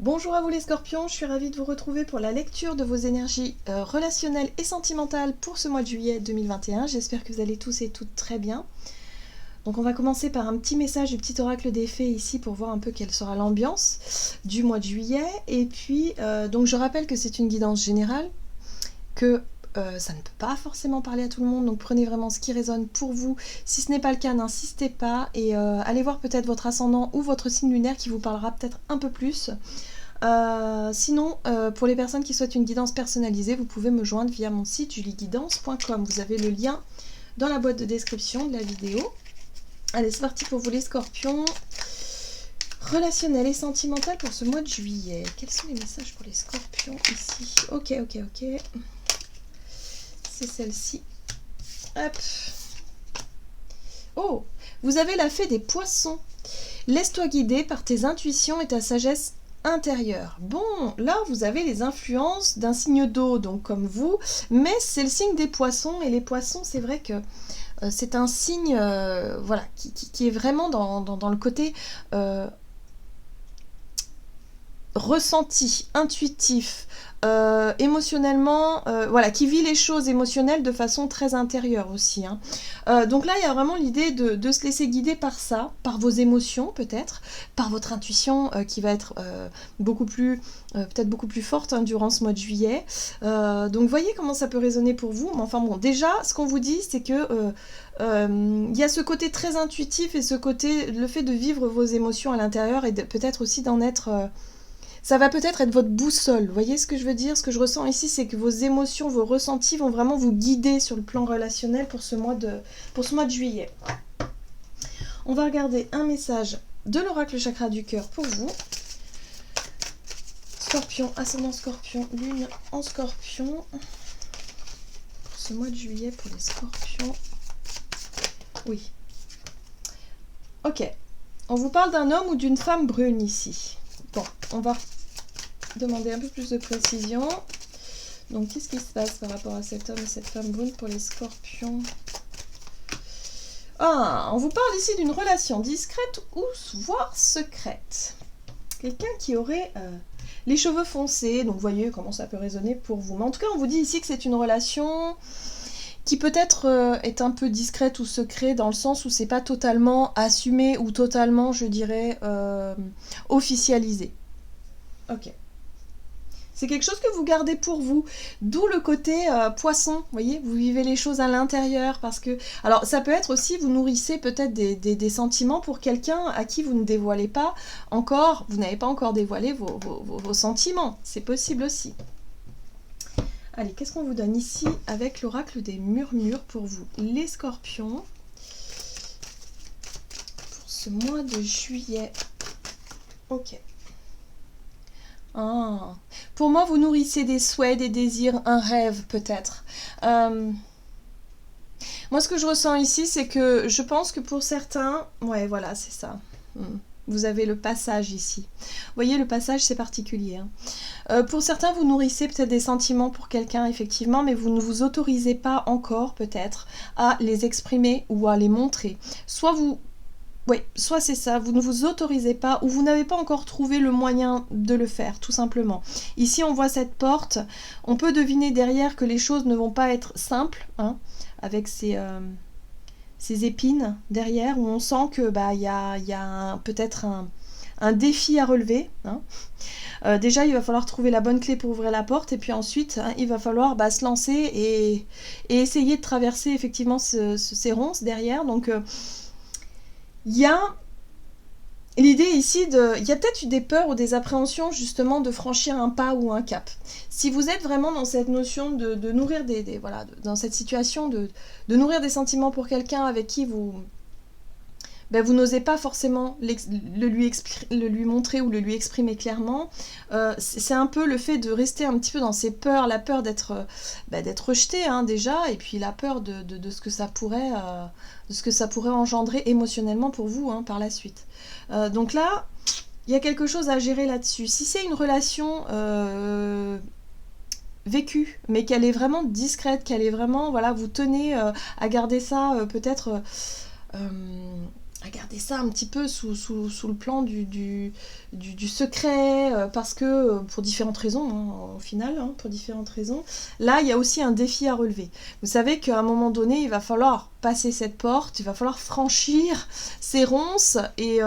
Bonjour à vous les scorpions, je suis ravie de vous retrouver pour la lecture de vos énergies relationnelles et sentimentales pour ce mois de juillet 2021. J'espère que vous allez tous et toutes très bien. Donc on va commencer par un petit message du petit oracle des fées ici pour voir un peu quelle sera l'ambiance du mois de juillet. Et puis, donc je rappelle que c'est une guidance générale, que ça ne peut pas forcément parler à tout le monde, donc prenez vraiment ce qui résonne pour vous. Si ce n'est pas le cas, n'insistez pas et allez voir peut-être votre ascendant ou votre signe lunaire qui vous parlera peut-être un peu plus. Sinon, pour les personnes qui souhaitent une guidance personnalisée, vous pouvez me joindre via mon site julieguidance.com. Vous avez le lien dans la boîte de description de la vidéo. Allez, c'est parti pour vous les scorpions. Relationnel et sentimental pour ce mois de juillet. Quels sont les messages pour les scorpions ici? Ok. C'est celle-ci. Hop. Oh, vous avez la fée des poissons. Laisse-toi guider par tes intuitions et ta sagesse intérieure. Bon, là vous avez les influences d'un signe d'eau, donc comme vous, mais c'est le signe des poissons, et les poissons, c'est vrai que c'est un signe voilà, qui est vraiment dans le côté ressenti, intuitif, émotionnellement, voilà, qui vit les choses émotionnelles de façon très intérieure aussi, hein. Donc là, il y a vraiment l'idée de se laisser guider par ça, par vos émotions peut-être, par votre intuition qui va être beaucoup plus, peut-être beaucoup plus forte hein, durant ce mois de juillet. Donc voyez comment ça peut résonner pour vous. Mais enfin bon, déjà, ce qu'on vous dit, c'est que il y a ce côté très intuitif et ce côté, le fait de vivre vos émotions à l'intérieur et peut-être aussi d'en être... ça va peut-être être votre boussole. Vous voyez ce que je veux dire? Ce que je ressens ici, c'est que vos émotions, vos ressentis vont vraiment vous guider sur le plan relationnel pour ce mois de juillet. On va regarder un message de l'oracle chakra du cœur pour vous. Scorpion, ascendant scorpion, lune en scorpion. Pour ce mois de juillet, pour les scorpions. Oui. Ok. On vous parle d'un homme ou d'une femme brune ici. Bon, on va demander un peu plus de précision. Donc, qu'est-ce qui se passe par rapport à cet homme et cette femme brune pour les scorpions? Ah, on vous parle ici d'une relation discrète ou voire secrète. Quelqu'un qui aurait les cheveux foncés, donc voyez comment ça peut résonner pour vous. Mais en tout cas, on vous dit ici que c'est une relation qui peut-être est un peu discrète ou secrète dans le sens où c'est pas totalement assumé ou totalement, je dirais, officialisé. Ok. C'est quelque chose que vous gardez pour vous, d'où le côté poisson, vous voyez, vous vivez les choses à l'intérieur, parce que... Alors, ça peut être aussi, vous nourrissez peut-être des sentiments pour quelqu'un à qui vous ne dévoilez pas encore, vous n'avez pas encore dévoilé vos sentiments, c'est possible aussi. Allez, qu'est-ce qu'on vous donne ici avec l'oracle des murmures pour vous, les scorpions, pour ce mois de juillet? Ok. Ah. Pour moi, vous nourrissez des souhaits, des désirs, un rêve peut-être. Moi, ce que je ressens ici, c'est que je pense que pour certains... Ouais, voilà, c'est ça. Vous avez le passage ici. Vous voyez, le passage, c'est particulier. Hein. Pour certains, vous nourrissez peut-être des sentiments pour quelqu'un, effectivement, mais vous ne vous autorisez pas encore, peut-être, à les exprimer ou à les montrer. Soit vous... Oui, soit c'est ça, vous ne vous autorisez pas ou vous n'avez pas encore trouvé le moyen de le faire, tout simplement. Ici, on voit cette porte, on peut deviner derrière que les choses ne vont pas être simples, hein, avec ces épines derrière, où on sent que y a peut-être un défi à relever. Hein. Déjà, il va falloir trouver la bonne clé pour ouvrir la porte, et puis ensuite, hein, il va falloir se lancer et essayer de traverser effectivement ces ronces derrière. Donc, il y a l'idée ici il y a peut-être eu des peurs ou des appréhensions justement de franchir un pas ou un cap. Si vous êtes vraiment dans cette notion de nourrir voilà, dans cette situation de nourrir des sentiments pour quelqu'un avec qui vous n'osez pas forcément le lui montrer ou le lui exprimer clairement, c'est un peu le fait de rester un petit peu dans ces peurs, la peur d'être rejeté hein, déjà, et puis la peur de ce que ça pourrait engendrer émotionnellement pour vous hein, par la suite. Donc là, il y a quelque chose à gérer là-dessus. Si c'est une relation vécue, mais qu'elle est vraiment discrète, qu'elle est vraiment, voilà, vous tenez à garder ça peut-être... à garder ça un petit peu sous le plan du secret, parce que, pour différentes raisons, hein, au final, hein, pour différentes raisons, là, il y a aussi un défi à relever. Vous savez qu'à un moment donné, il va falloir passer cette porte, il va falloir franchir ces ronces, et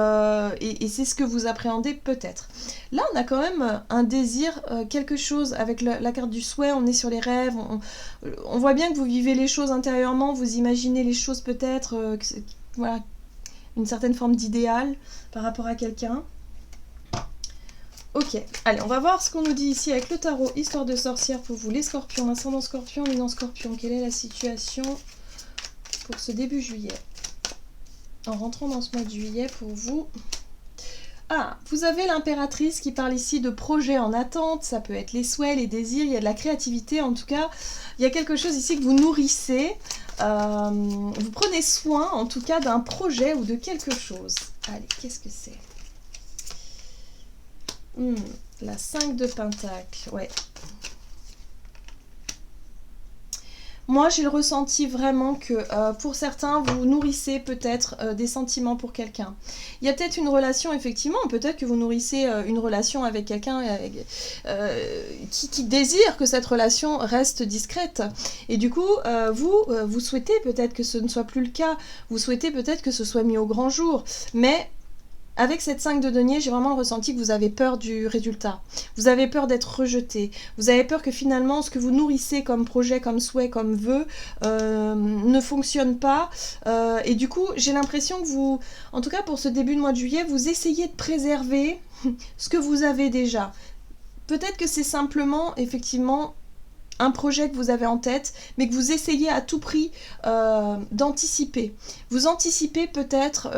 c'est ce que vous appréhendez peut-être. Là, on a quand même un désir, quelque chose, avec la carte du souhait, on est sur les rêves, on voit bien que vous vivez les choses intérieurement, vous imaginez les choses peut-être, voilà, une certaine forme d'idéal par rapport à quelqu'un. Ok, allez, on va voir ce qu'on nous dit ici avec le tarot Histoire de sorcière pour vous, les scorpions, ascendant scorpion, luminant scorpion. Quelle est la situation pour ce début juillet? En rentrant dans ce mois de juillet pour vous. Ah, vous avez l'impératrice qui parle ici de projets en attente, ça peut être les souhaits, les désirs, il y a de la créativité, en tout cas, il y a quelque chose ici que vous nourrissez, vous prenez soin, en tout cas, d'un projet ou de quelque chose. Allez, qu'est-ce que c'est? La 5 de Pentacle, ouais. Moi, j'ai le ressenti vraiment que pour certains, vous nourrissez peut-être des sentiments pour quelqu'un. Il y a peut-être une relation, effectivement, peut-être que vous nourrissez une relation avec quelqu'un qui désire que cette relation reste discrète. Et du coup, vous souhaitez peut-être que ce ne soit plus le cas. Vous souhaitez peut-être que ce soit mis au grand jour. Mais avec cette 5 de denier, j'ai vraiment ressenti que vous avez peur du résultat. Vous avez peur d'être rejeté. Vous avez peur que finalement, ce que vous nourrissez comme projet, comme souhait, comme vœu, ne fonctionne pas. Et du coup, j'ai l'impression que vous, en tout cas pour ce début de mois de juillet, vous essayez de préserver ce que vous avez déjà. Peut-être que c'est simplement, effectivement, un projet que vous avez en tête, mais que vous essayez à tout prix d'anticiper. Vous anticipez peut-être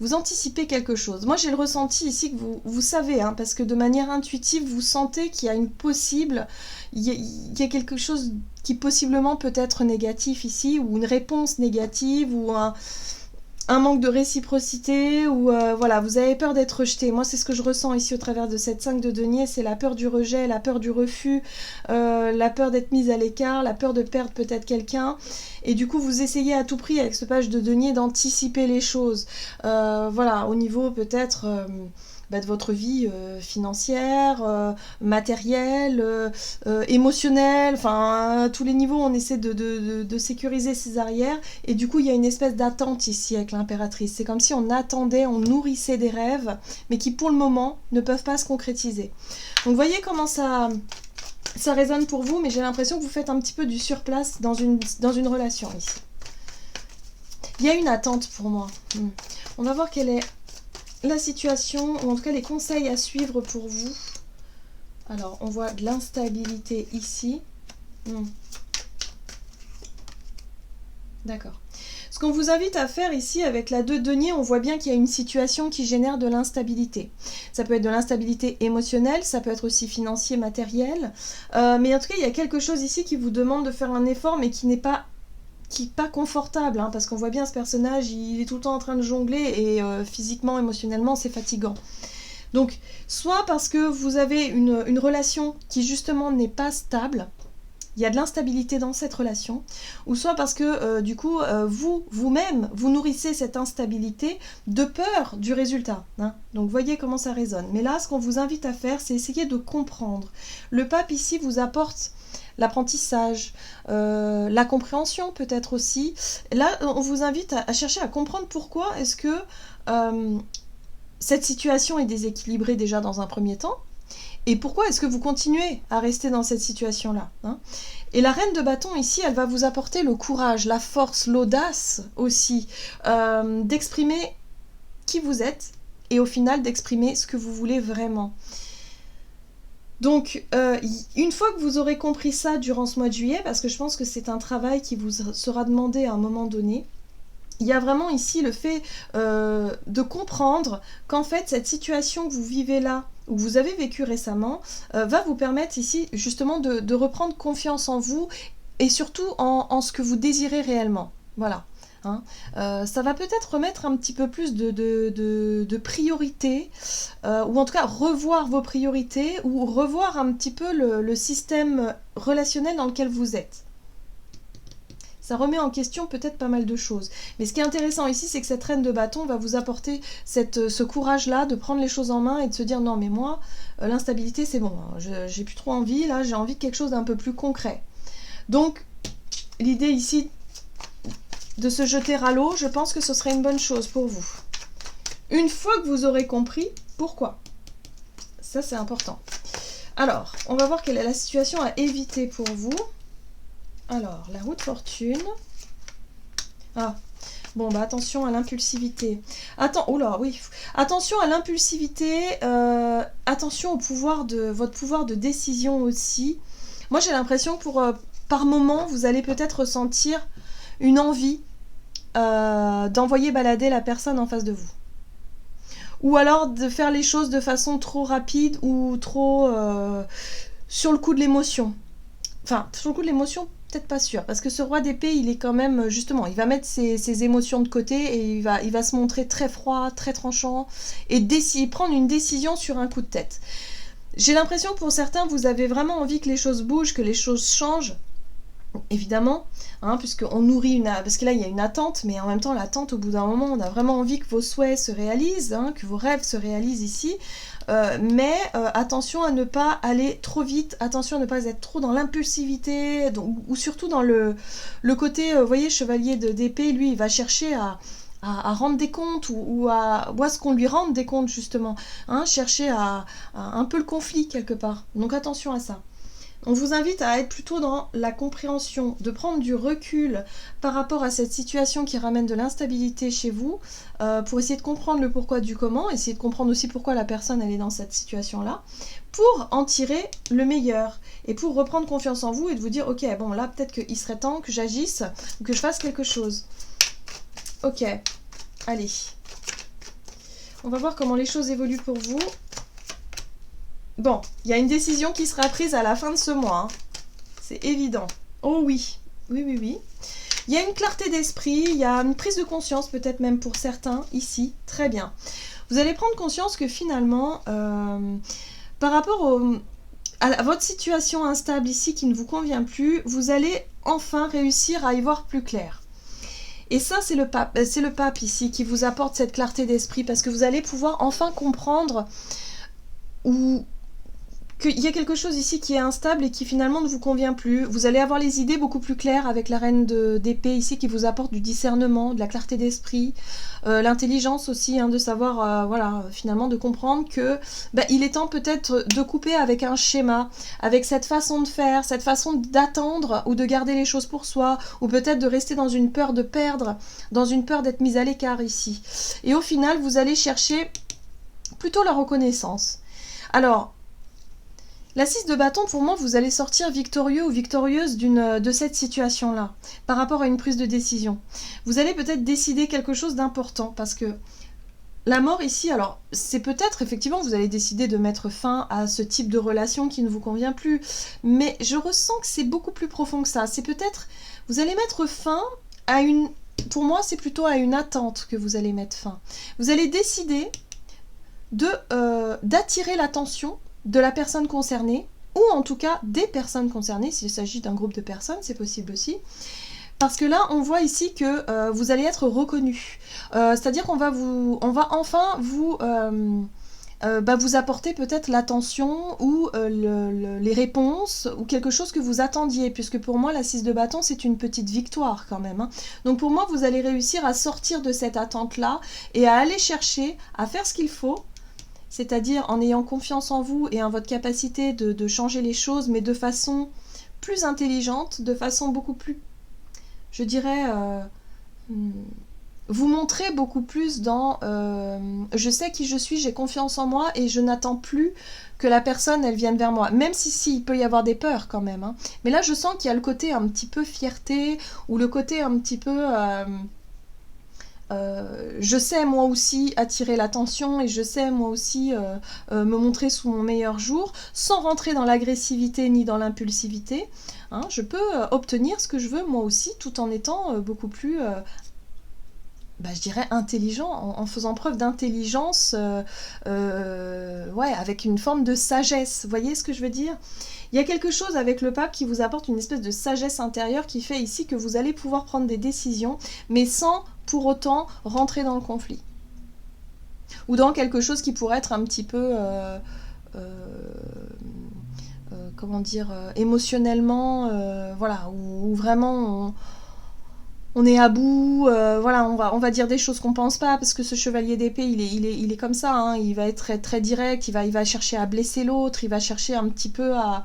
vous anticipez quelque chose. Moi, j'ai le ressenti ici que vous savez, hein, parce que de manière intuitive, vous sentez qu'il y a il y a quelque chose qui possiblement peut être négatif ici, ou une réponse négative, ou un manque de réciprocité, ou voilà, vous avez peur d'être rejeté. Moi, c'est ce que je ressens ici au travers de cette 5 de denier, c'est la peur du rejet, la peur du refus, la peur d'être mise à l'écart, la peur de perdre peut-être quelqu'un. Et du coup, vous essayez à tout prix, avec ce page de denier, d'anticiper les choses. Voilà, au niveau peut-être de votre vie financière, matérielle, émotionnelle, enfin, à tous les niveaux, on essaie de sécuriser ses arrières. Et du coup, il y a une espèce d'attente ici avec l'impératrice. C'est comme si on attendait, on nourrissait des rêves, mais qui, pour le moment, ne peuvent pas se concrétiser. Donc, voyez comment ça résonne pour vous, mais j'ai l'impression que vous faites un petit peu du surplace dans une relation ici. Il y a une attente pour moi. On va voir quelle est la situation, ou en tout cas les conseils à suivre pour vous. Alors, on voit de l'instabilité ici. D'accord. Ce qu'on vous invite à faire ici avec la 2 de denier, on voit bien qu'il y a une situation qui génère de l'instabilité. Ça peut être de l'instabilité émotionnelle, ça peut être aussi financier, matériel. Mais en tout cas, il y a quelque chose ici qui vous demande de faire un effort, mais qui n'est pas confortable, hein, parce qu'on voit bien ce personnage, il est tout le temps en train de jongler, et physiquement, émotionnellement, c'est fatigant. Donc, soit parce que vous avez une relation qui justement n'est pas stable, il y a de l'instabilité dans cette relation, ou soit parce que du coup, vous-même, vous nourrissez cette instabilité de peur du résultat. Hein. Donc voyez comment ça résonne. Mais là, ce qu'on vous invite à faire, c'est essayer de comprendre. Le pape ici vous apporte l'apprentissage, la compréhension peut-être aussi. Là, on vous invite à chercher à comprendre pourquoi est-ce que cette situation est déséquilibrée déjà dans un premier temps. Et pourquoi est-ce que vous continuez à rester dans cette situation-là, hein? Et la reine de bâton ici, elle va vous apporter le courage, la force, l'audace aussi, d'exprimer qui vous êtes et au final d'exprimer ce que vous voulez vraiment. Donc, une fois que vous aurez compris ça durant ce mois de juillet, parce que je pense que c'est un travail qui vous sera demandé à un moment donné, il y a vraiment ici le fait de comprendre qu'en fait, cette situation que vous vivez là, ou que vous avez vécu récemment, va vous permettre ici justement de reprendre confiance en vous et surtout en ce que vous désirez réellement. Voilà. Hein. Ça va peut-être remettre un petit peu plus de priorités, ou en tout cas revoir vos priorités, ou revoir un petit peu le système relationnel dans lequel vous êtes. ça remet en question peut-être pas mal de choses. Mais ce qui est intéressant ici, c'est que cette reine de bâton va vous apporter ce courage-là de prendre les choses en main et de se dire non mais moi, l'instabilité c'est bon, j'ai plus trop envie, là j'ai envie de quelque chose d'un peu plus concret. Donc l'idée ici de se jeter à l'eau, je pense que ce serait une bonne chose pour vous. Une fois que vous aurez compris pourquoi. Ça c'est important. Alors, on va voir quelle est la situation à éviter pour vous. Alors, la roue de fortune. Ah, bon, bah attention à l'impulsivité. Oula, oui. Attention à l'impulsivité. Attention au votre pouvoir de décision aussi. Moi, j'ai l'impression que par moment, vous allez peut-être ressentir une envie d'envoyer balader la personne en face de vous. Ou alors de faire les choses de façon trop rapide ou trop sur le coup de l'émotion. Enfin, sur le coup de l'émotion, peut-être pas sûr. Parce que ce roi d'épée, il est quand même, justement, il va mettre ses émotions de côté et il va se montrer très froid, très tranchant et prendre une décision sur un coup de tête. J'ai l'impression que pour certains, vous avez vraiment envie que les choses bougent, que les choses changent. Évidemment, hein, puisqu'on nourrit parce que là il y a une attente, mais en même temps l'attente, au bout d'un moment, on a vraiment envie que vos souhaits se réalisent, hein, que vos rêves se réalisent ici, mais attention à ne pas aller trop vite, attention à ne pas être trop dans l'impulsivité, ou surtout dans le côté, vous voyez, chevalier d'épée, lui il va chercher à rendre des comptes ou à ce qu'on lui rende des comptes justement, hein, chercher à un peu le conflit quelque part, donc attention à ça. On vous invite à être plutôt dans la compréhension, de prendre du recul par rapport à cette situation qui ramène de l'instabilité chez vous, pour essayer de comprendre le pourquoi du comment, essayer de comprendre aussi pourquoi la personne elle est dans cette situation-là, pour en tirer le meilleur et pour reprendre confiance en vous et de vous dire ok, bon là peut-être qu'il serait temps que j'agisse ou que je fasse quelque chose. Ok, allez. On va voir comment les choses évoluent pour vous. Bon, il y a une décision qui sera prise à la fin de ce mois. Hein. C'est évident. Oh oui, oui, oui, oui. Il y a une clarté d'esprit, il y a une prise de conscience, peut-être même pour certains, ici. Très bien. Vous allez prendre conscience que finalement, par rapport à votre situation instable ici qui ne vous convient plus, vous allez enfin réussir à y voir plus clair. Et ça, c'est le pape ici qui vous apporte cette clarté d'esprit parce que vous allez pouvoir enfin comprendre qu'il y a quelque chose ici qui est instable et qui finalement ne vous convient plus. Vous allez avoir les idées beaucoup plus claires avec la reine d'épée ici qui vous apporte du discernement, de la clarté d'esprit, l'intelligence aussi, hein, de savoir, voilà, finalement de comprendre que il est temps peut-être de couper avec un schéma, avec cette façon de faire, cette façon d'attendre ou de garder les choses pour soi, ou peut-être de rester dans une peur de perdre, dans une peur d'être mise à l'écart ici. Et au final, vous allez chercher plutôt la reconnaissance. Alors, la 6 de bâton, pour moi, vous allez sortir victorieux ou victorieuse de cette situation-là, par rapport à une prise de décision. Vous allez peut-être décider quelque chose d'important, parce que la mort ici, alors, c'est peut-être, effectivement, vous allez décider de mettre fin à ce type de relation qui ne vous convient plus, mais je ressens que c'est beaucoup plus profond que ça. C'est peut-être, vous allez mettre fin à pour moi, c'est plutôt à une attente que vous allez mettre fin. Vous allez décider d'attirer l'attention de la personne concernée, ou en tout cas des personnes concernées, s'il s'agit d'un groupe de personnes, c'est possible aussi. Parce que là, on voit ici que vous allez être reconnu. C'est-à-dire qu'on va enfin vous apporter peut-être l'attention ou les réponses, ou quelque chose que vous attendiez, puisque pour moi, la 6 de bâton, c'est une petite victoire quand même. Hein. Donc pour moi, vous allez réussir à sortir de cette attente-là et à aller chercher, à faire ce qu'il faut, c'est-à-dire en ayant confiance en vous et en votre capacité de changer les choses, mais de façon plus intelligente, de façon beaucoup plus, je dirais, vous montrer beaucoup plus dans je sais qui je suis, j'ai confiance en moi et je n'attends plus que la personne elle vienne vers moi, même si il peut y avoir des peurs quand même. Hein. Mais là je sens qu'il y a le côté un petit peu fierté ou le côté un petit peu... je sais moi aussi attirer l'attention et je sais moi aussi me montrer sous mon meilleur jour sans rentrer dans l'agressivité ni dans l'impulsivité. Hein, je peux obtenir ce que je veux moi aussi tout en étant beaucoup plus je dirais intelligent, en faisant preuve d'intelligence, ouais, avec une forme de sagesse. Vous voyez ce que je veux dire? Il y a quelque chose avec le pape qui vous apporte une espèce de sagesse intérieure qui fait ici que vous allez pouvoir prendre des décisions, mais sans pour autant rentrer dans le conflit. Ou dans quelque chose qui pourrait être un petit peu... comment dire, émotionnellement, voilà, où vraiment on est à bout, voilà, on va dire des choses qu'on pense pas, parce que ce chevalier d'épée, il est comme ça, hein, il va être très, très direct, il va chercher à blesser l'autre, il va chercher un petit peu à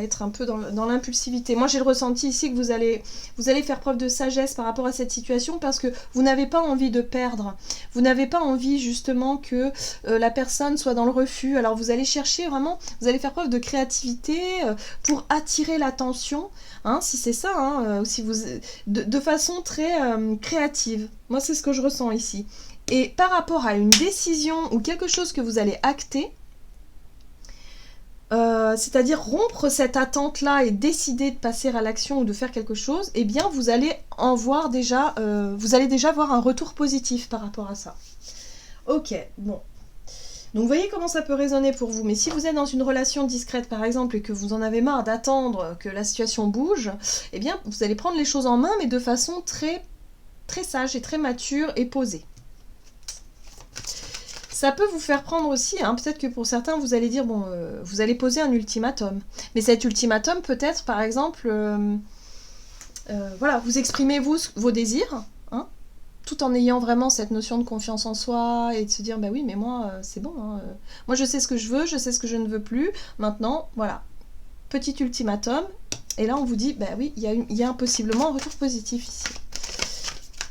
être un peu dans l'impulsivité. Moi, j'ai le ressenti ici que vous allez faire preuve de sagesse par rapport à cette situation, parce que vous n'avez pas envie de perdre, vous n'avez pas envie justement que la personne soit dans le refus, alors vous allez chercher vraiment, vous allez faire preuve de créativité pour attirer l'attention, hein, si c'est ça, hein, si vous... de façon très créative. Moi, c'est ce que je ressens ici. Et par rapport à une décision ou quelque chose que vous allez acter, c'est-à-dire rompre cette attente-là et décider de passer à l'action ou de faire quelque chose, eh bien, vous allez déjà voir un retour positif par rapport à ça. Ok, bon. Donc vous voyez comment ça peut résonner pour vous. Mais si vous êtes dans une relation discrète par exemple et que vous en avez marre d'attendre que la situation bouge, eh bien vous allez prendre les choses en main mais de façon très, très sage et très mature et posée. Ça peut vous faire prendre aussi, hein, peut-être que pour certains vous allez dire, bon, vous allez poser un ultimatum. Mais cet ultimatum peut être par exemple, voilà, vous exprimez vos désirs, hein, tout en ayant vraiment cette notion de confiance en soi et de se dire, bah oui, mais moi, c'est bon, hein, moi je sais ce que je veux, je sais ce que je ne veux plus, maintenant, voilà, petit ultimatum, et là on vous dit, bah oui, il y a possiblement un retour positif ici.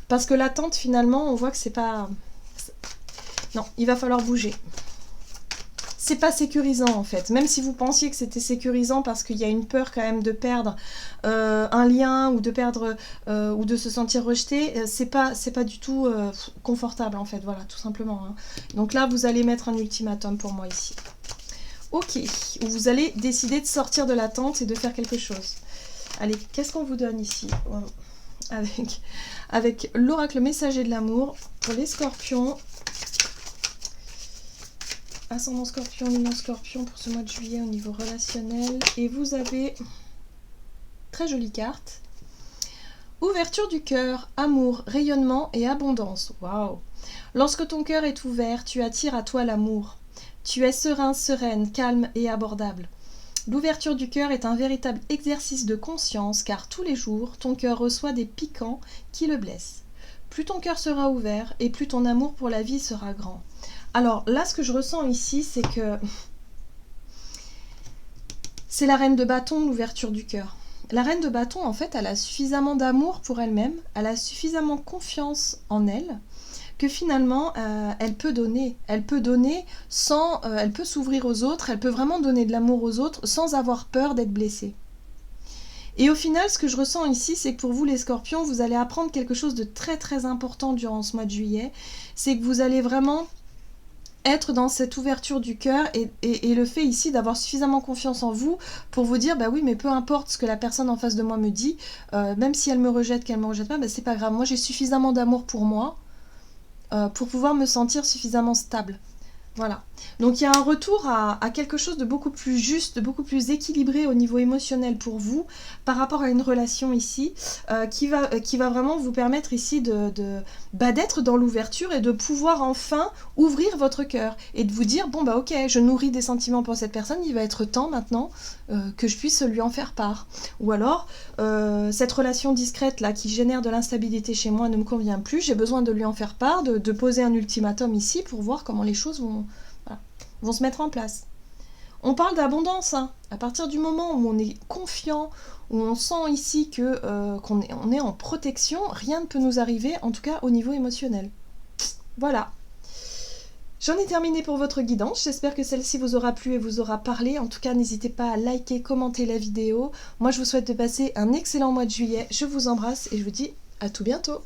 Parce que l'attente, finalement, on voit que c'est pas... Non, il va falloir bouger. C'est pas sécurisant en fait, même si vous pensiez que c'était sécurisant parce qu'il y a une peur quand même de perdre un lien ou de perdre ou de se sentir rejeté, c'est pas du tout confortable en fait, voilà, tout simplement, hein. Donc là vous allez mettre un ultimatum pour moi ici. Ok, où vous allez décider de sortir de l'attente et de faire quelque chose. Allez, qu'est-ce qu'on vous donne ici avec l'oracle messager de l'amour pour les scorpions. Ascendant Scorpion, Lune Scorpion pour ce mois de juillet au niveau relationnel. Et vous avez, très jolie carte, ouverture du cœur, amour, rayonnement et abondance. Waouh! Lorsque ton cœur est ouvert, tu attires à toi l'amour. Tu es serein, sereine, calme et abordable. L'ouverture du cœur est un véritable exercice de conscience car tous les jours, ton cœur reçoit des piquants qui le blessent. Plus ton cœur sera ouvert et plus ton amour pour la vie sera grand. Alors là, ce que je ressens ici, c'est que c'est la reine de bâton, l'ouverture du cœur. La reine de bâton, en fait, elle a suffisamment d'amour pour elle-même, elle a suffisamment confiance en elle, que finalement, elle peut donner. Elle peut donner sans... elle peut s'ouvrir aux autres, elle peut vraiment donner de l'amour aux autres sans avoir peur d'être blessée. Et au final, ce que je ressens ici, c'est que pour vous les scorpions, vous allez apprendre quelque chose de très très important durant ce mois de juillet. C'est que vous allez vraiment être dans cette ouverture du cœur et le fait ici d'avoir suffisamment confiance en vous pour vous dire, bah oui, mais peu importe ce que la personne en face de moi me dit, même si elle me rejette, qu'elle me rejette pas, bah c'est pas grave. Moi, j'ai suffisamment d'amour pour moi pour pouvoir me sentir suffisamment stable. Voilà. Donc il y a un retour à quelque chose de beaucoup plus juste, de beaucoup plus équilibré au niveau émotionnel pour vous par rapport à une relation ici qui va vraiment vous permettre ici d'être dans l'ouverture et de pouvoir enfin ouvrir votre cœur et de vous dire, bon bah ok, je nourris des sentiments pour cette personne, il va être temps maintenant que je puisse lui en faire part. Ou alors, cette relation discrète là qui génère de l'instabilité chez moi ne me convient plus, j'ai besoin de lui en faire part, de poser un ultimatum ici pour voir comment les choses vont se mettre en place. On parle d'abondance, hein. À partir du moment où on est confiant, où on sent ici qu'on est en protection, rien ne peut nous arriver, en tout cas au niveau émotionnel. Voilà. J'en ai terminé pour votre guidance, j'espère que celle-ci vous aura plu et vous aura parlé. En tout cas, n'hésitez pas à liker, commenter la vidéo. Moi, je vous souhaite de passer un excellent mois de juillet. Je vous embrasse et je vous dis à tout bientôt.